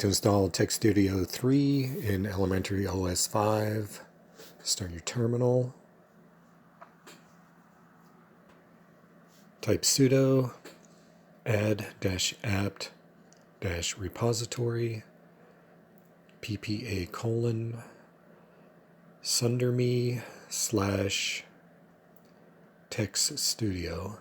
to install TeXstudio 3 in elementary OS 5. Start your terminal. Type sudo add-apt-repository ppa : sunderme / TeXstudio.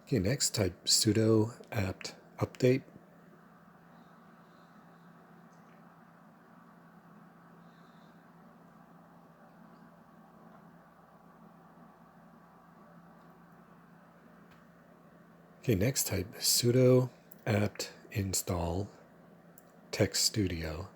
Okay, next type sudo apt update. Okay, next type sudo apt install TeXstudio.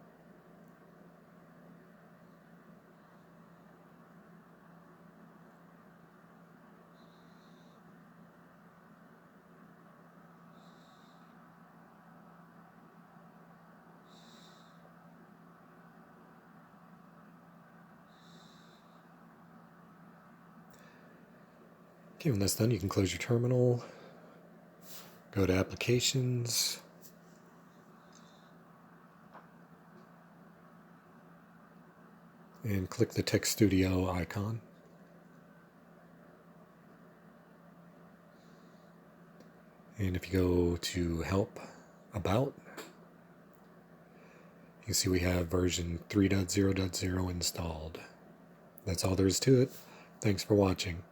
Okay, when that's done, you can close your terminal, go to Applications, and click the TeXstudio icon. And if you go to Help, About, you can see we have version 3.0.0 installed. That's all there is to it. Thanks for watching.